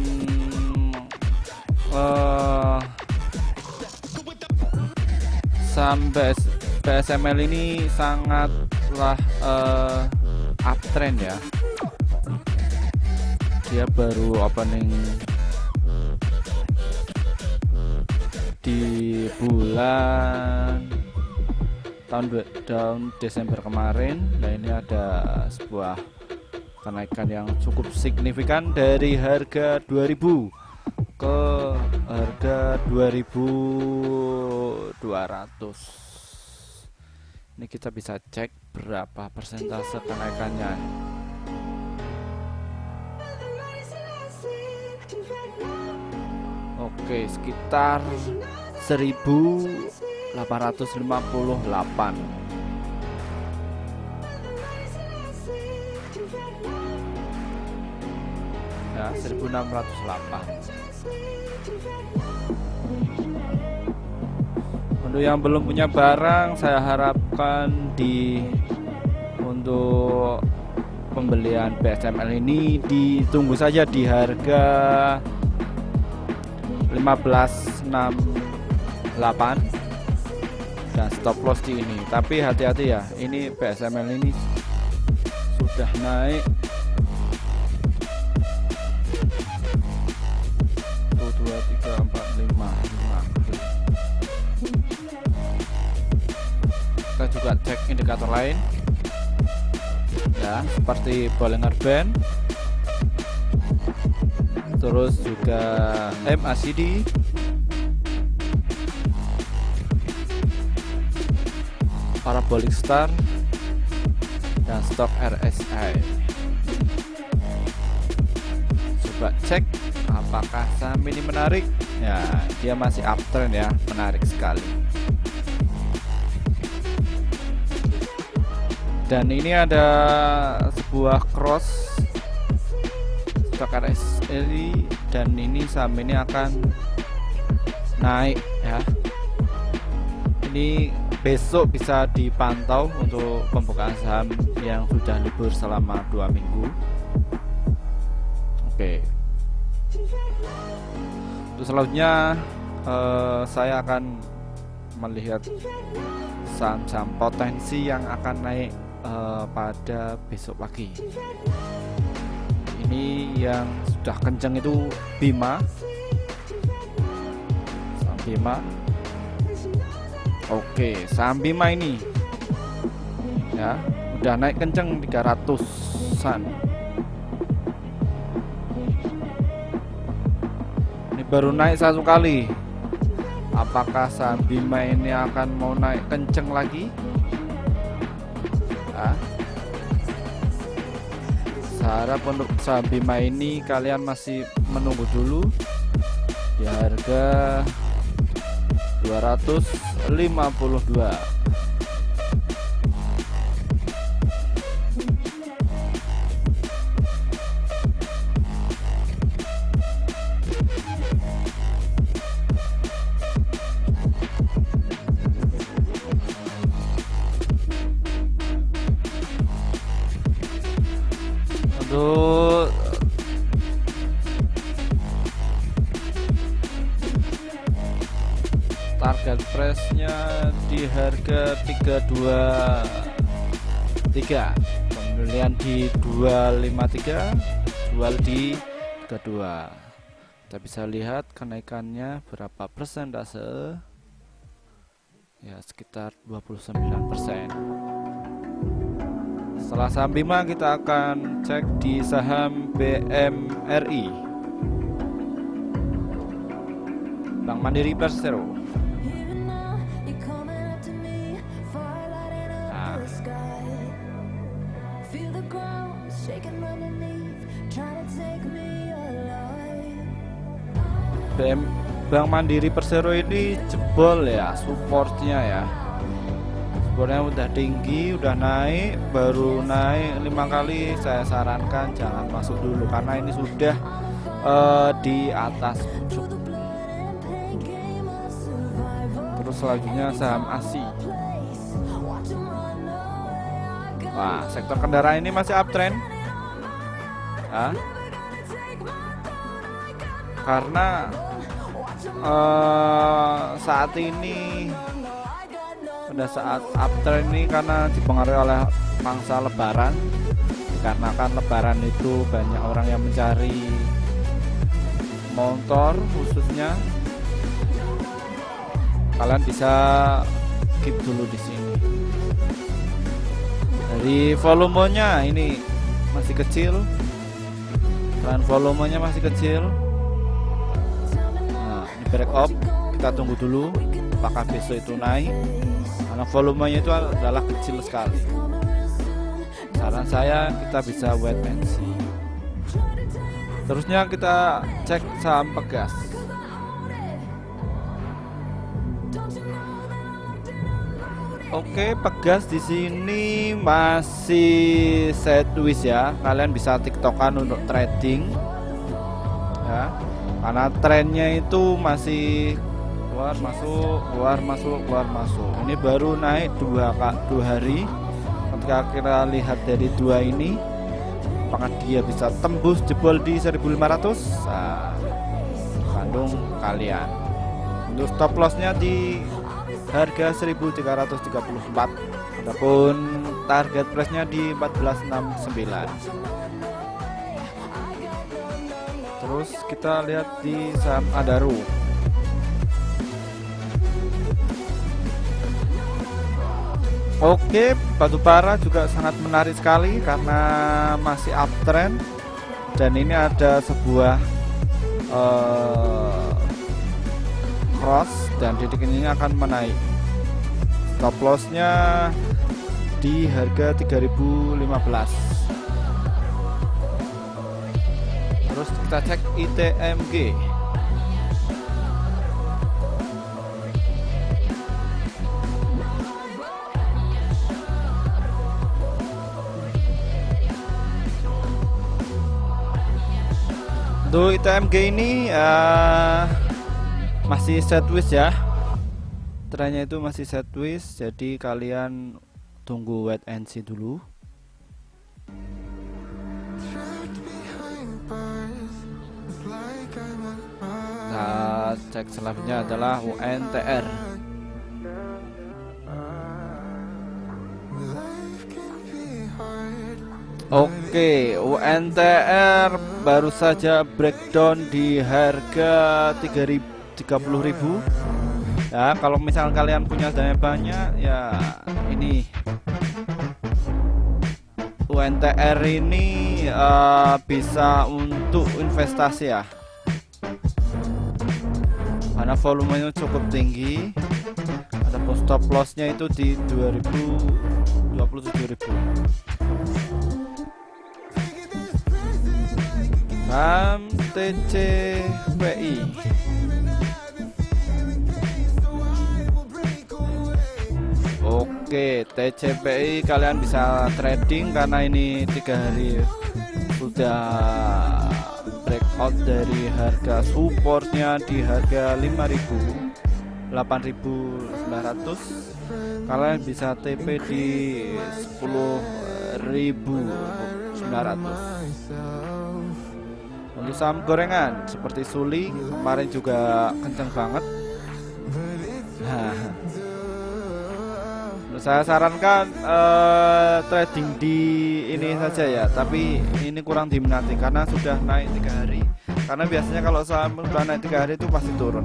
saham BSML ini sangatlah uptrend ya. Dia baru opening di bulan tahun Desember kemarin. Nah, ini ada sebuah kenaikan yang cukup signifikan dari harga 2000 ke harga 2200. Ini kita bisa cek berapa persentase kenaikannya. Oke, sekitar 1858. Ya, 1608. Untuk yang belum punya barang, saya harapkan untuk pembelian BSML ini ditunggu saja di harga 1568 dan stop loss di ini. Tapi hati-hati ya, ini BSML ini sudah naik 1 2 3 4 5. Kita juga cek indikator lain ya, seperti Bollinger Band, terus juga MACD, Parabolic Star, dan stok RSI. Coba cek apakah saham ini menarik. Ya, dia masih uptrend ya, menarik sekali. Dan ini ada sebuah cross stok RSI, dan ini saham ini akan naik ya. Ini besok bisa dipantau untuk pembukaan saham yang sudah libur selama 2 minggu. Oke. Untuk selanjutnya saya akan melihat saham-saham potensi yang akan naik pada besok pagi. Ini yang sudah kenceng itu Bima, saham Bima. Oke, saham Bima ini ya udah naik kenceng 300-an. Ini baru naik 1 kali. Apakah saham Bima ini akan mau naik kenceng lagi? Ya. Saya harap untuk saham Bima ini kalian masih menunggu dulu di harga 252. Untuk target price-nya di harga 323, pembelian di 253, jual di 32. Kita bisa lihat kenaikannya berapa persentase, ya sekitar 29%. Setelah saham Bima, kita akan cek di saham BMRI, Bank Mandiri Persero. Bank Mandiri Persero ini jebol ya supportnya ya. Supportnya udah tinggi, udah naik, baru naik 5 kali. Saya sarankan jangan masuk dulu karena ini sudah di atas pucuk. Terus selanjutnya saham ASI. Wah, sektor kendaraan ini masih uptrend. Ya. Karena saat ini pada saat uptrend ini karena dipengaruhi oleh pangsa lebaran, dikarenakan lebaran itu banyak orang yang mencari motor khususnya. Kalian bisa keep dulu di sini. Dari volumenya ini masih kecil, dan volumenya masih kecil. Break up, kita tunggu dulu apakah besok itu naik, karena volumenya itu adalah kecil sekali. Saran saya kita bisa wait and see. Terusnya kita cek saham Pegas. Oke, Pegas di sini masih sideways ya. Kalian bisa tiktokan untuk trading ya. Karena trennya itu masih keluar masuk, keluar masuk, keluar masuk. Ini baru naik dua hari. Ketika kita lihat dari dua ini, apakah dia bisa tembus jebol di 1500? Nah, kandung kalian. Untuk stop lossnya di harga 1334. Adapun target price-nya di 1469. Terus kita lihat di saham Adaro. Oke, batubara juga sangat menarik sekali karena masih uptrend, dan ini ada sebuah cross dan titik ini akan menaik. Stop loss-nya di harga 3015. Terus kita cek ITMG. Untuk ITMG ini masih sideways ya. Trennya itu masih sideways, jadi kalian tunggu wait and see dulu. Nah, cek selanjutnya adalah UNTR. Oke, UNTR baru saja breakdown di harga 30.000. Ya, kalau misal kalian punya dana banyak, ya ini UNTR ini bisa untuk investasi ya. Karena volumenya cukup tinggi. Ada stop loss-nya itu di 27.000. Saham TCPI. Oke, TCPI kalian bisa trading karena ini 3 hari sudah breakout dari harga supportnya di harga 8.900. Kalian bisa TP di 10.900 900. Untuk saham gorengan seperti Suli kemarin juga kenceng banget. Saya sarankan trading di ini saja ya, tapi ini kurang diminati karena sudah naik 3 hari. Karena biasanya kalau saham sudah naik 3 hari itu pasti turun.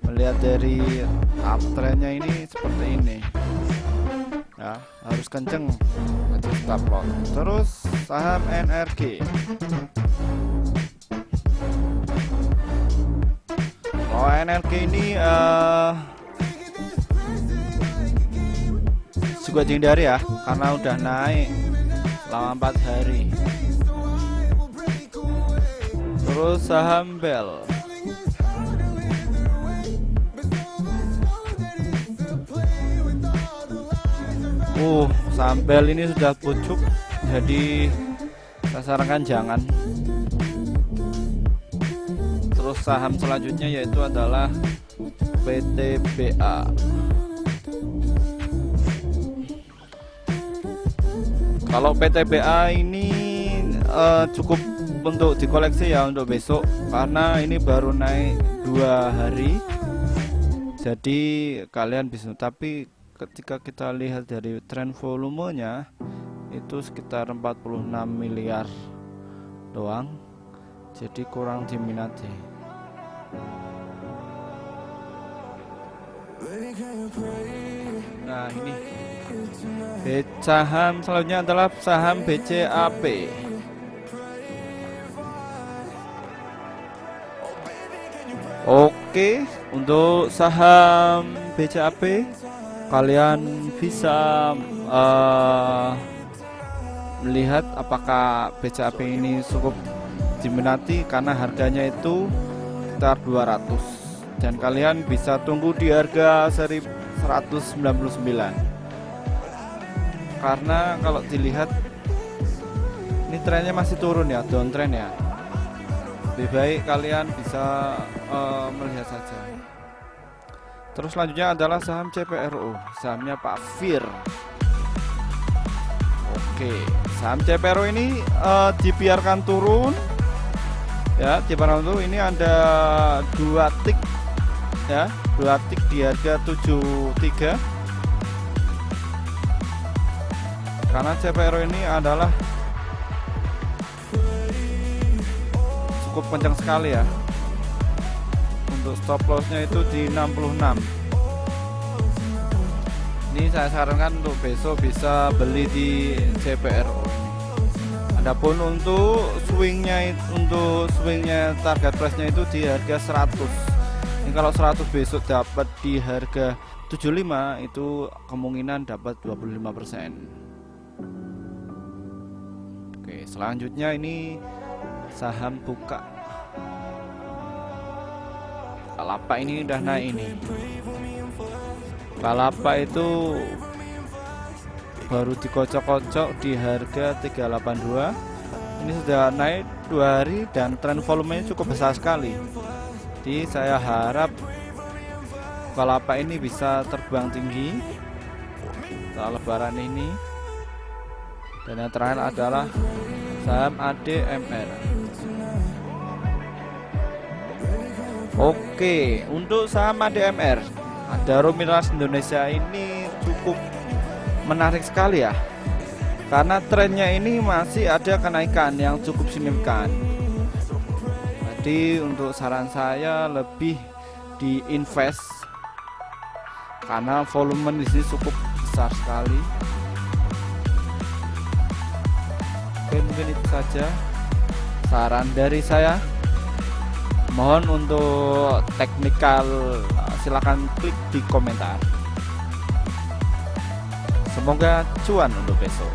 Melihat dari uptrendnya ini seperti ini ya, harus kenceng aja stop loss. Terus saham NRG. Oh, NRG ini juga dihindari ya, karena udah naik selama 4 hari. Terus saham Bell. Saham Bell ini sudah pucuk, jadi saya sarankan jangan. Terus saham selanjutnya yaitu adalah PTBA. Kalau PTBA ini cukup untuk dikoleksi ya untuk besok, karena ini baru naik 2 hari, jadi kalian bisa. Tapi ketika kita lihat dari tren volumenya itu sekitar 46 miliar doang, jadi kurang diminati. Nah, ini saham selanjutnya adalah saham BCAP. Oke, untuk saham BCAP kalian bisa melihat apakah BCAP ini cukup diminati karena harganya itu sekitar 200, dan kalian bisa tunggu di harga 1199. Karena kalau dilihat ini trennya masih turun ya, downtrend ya. Lebih baik kalian bisa melihat saja. Terus selanjutnya adalah saham CPRO, sahamnya Pak Fir. Oke, saham CPRO ini dibiarkan turun ya, dibiarkan turun. Ini ada 2 tik ya, 2 tik di harga 73. Karena CPRO ini adalah cukup kencang sekali ya. Untuk stop lossnya itu di 66. Ini saya sarankan untuk besok bisa beli di CPRO ini. Adapun untuk swingnya target price-nya itu di harga 100. Ini kalau 100 besok dapat di harga 75, itu kemungkinan dapat 25%. Oke, selanjutnya ini saham Buka. Bukalapak ini udah naik ini. Bukalapak itu baru dikocok-kocok di harga 382. Ini sudah naik 2 hari dan tren volumenya cukup besar sekali. Jadi saya harap Bukalapak ini bisa terbang tinggi setelah lebaran ini. Dan yang terakhir adalah saham ADMR. Oke, untuk saham ADMR, Adaro Minerals Indonesia ini cukup menarik sekali ya, karena trennya ini masih ada kenaikan yang cukup signifikan. Jadi untuk saran saya lebih di invest karena volume di sini cukup besar sekali. Oke, mungkin itu saja saran dari saya. Mohon untuk teknikal silakan klik di komentar. Semoga cuan untuk besok.